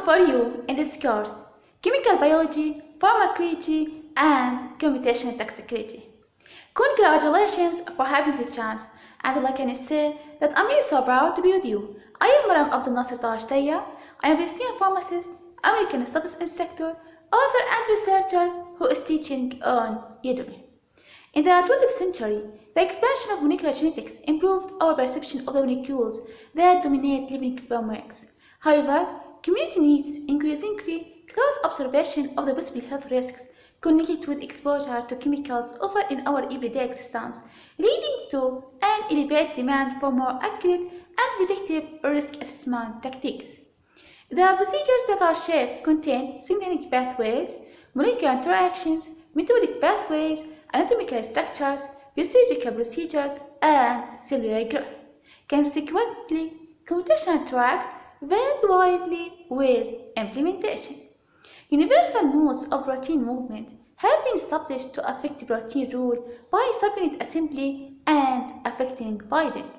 for you in this course: chemical biology, pharmacology, and computational toxicology. Congratulations for having this chance, and like I say that I'm really so proud to be with you. I am Maram Abdul Nasser Taj Taya. I am a Palestinian pharmacist, American Studies Instructor, author and researcher who is teaching on Udemy. In the 20th century, the expansion of molecular genetics improved our perception of the molecules that dominate living frameworks. However, community needs increasingly close observation of the possible health risks connected with exposure to chemicals offered in our everyday existence, leading to an elevated demand for more accurate and predictive risk assessment techniques. The procedures that are shaped contain signaling pathways, molecular interactions, metabolic pathways, anatomical structures, physiological procedures, and cellular growth. Consequently, computational tracks vary widely with implementation. Universal modes of protein movement have been established to affect protein rule by subunit assembly and affecting binding.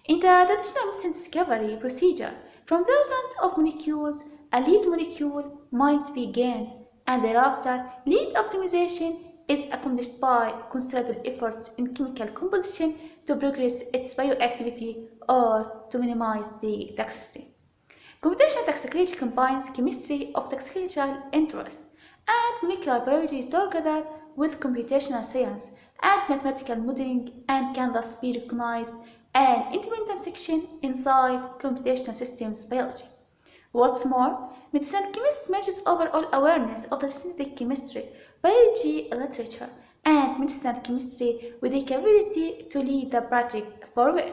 In the traditional medicine discovery procedure, from thousands of molecules, a lead molecule might be gained, and thereafter lead optimization is accomplished by considerable efforts in chemical composition to progress its bioactivity or to minimize the toxicity. Computational toxicology combines chemistry of toxicological interest and molecular biology together with computational science and mathematical modeling, and can thus be recognized an independent section inside computational systems biology. What's more, medicinal chemistry merges overall awareness of the synthetic chemistry, biology literature, and medicinal chemistry with the capability to lead the project forward.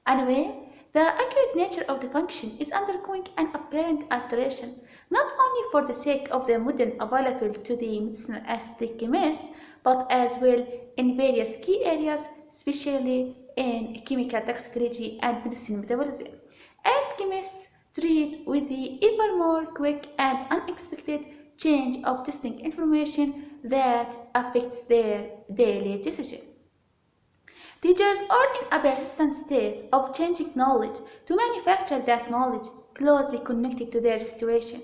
Anyway, the accurate nature of the function is undergoing an apparent alteration, not only for the sake of the model available to the medicinal aesthetic chemist, but as well in various key areas, especially in chemical toxicology and medicinal metabolism, as chemists treat with the ever more quick and unexpected change of testing information that affects their daily decision. Teachers are in a persistent state of changing knowledge to manufacture that knowledge closely connected to their situation.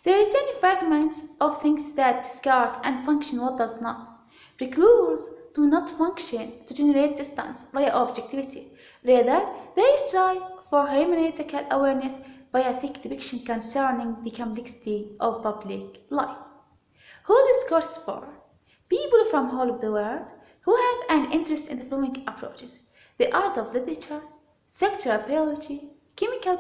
They retain fragments of things that discard and function what does not. Precursors do not function to generate distance via objectivity. Rather, they strive for hermeneutical awareness by a thick depiction concerning the complexity of public life. Who this course is for? People from all over the world who have an interest in the following approaches: the art of literature, structural biology, chemical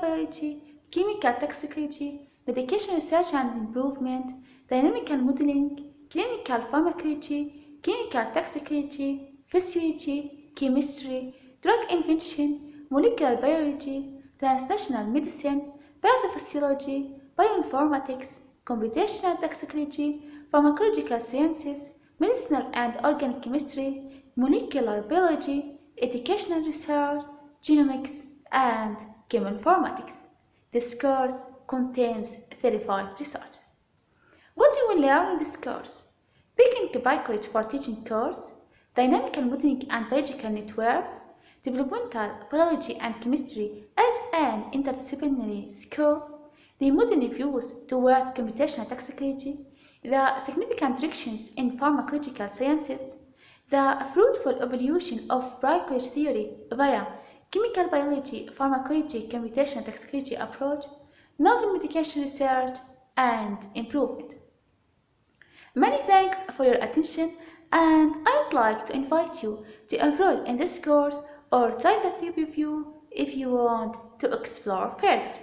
toxicology, medication research and improvement, dynamical modeling, clinical pharmacology, chemical toxicology, physiology, chemistry, drug invention, molecular biology, transnational medicine, pathophysiology, bioinformatics, computational toxicology, pharmacological sciences, medicinal and organic chemistry, molecular biology, educational research, genomics, and chemoinformatics. This course contains 35 research. What you will learn in this course: Picking Biology for Teaching course, Dynamical Modeling and Biological Network, Developmental Biology and Chemistry as an interdisciplinary scope, the modern reviews toward computational toxicology, the significant directions in pharmacological sciences, the fruitful evolution of biology theory via chemical biology, pharmacology, computational toxicology approach, novel medication research, and improvement. Many thanks for your attention, and I would like to invite you to enroll in this course or try the free review if you want to explore further.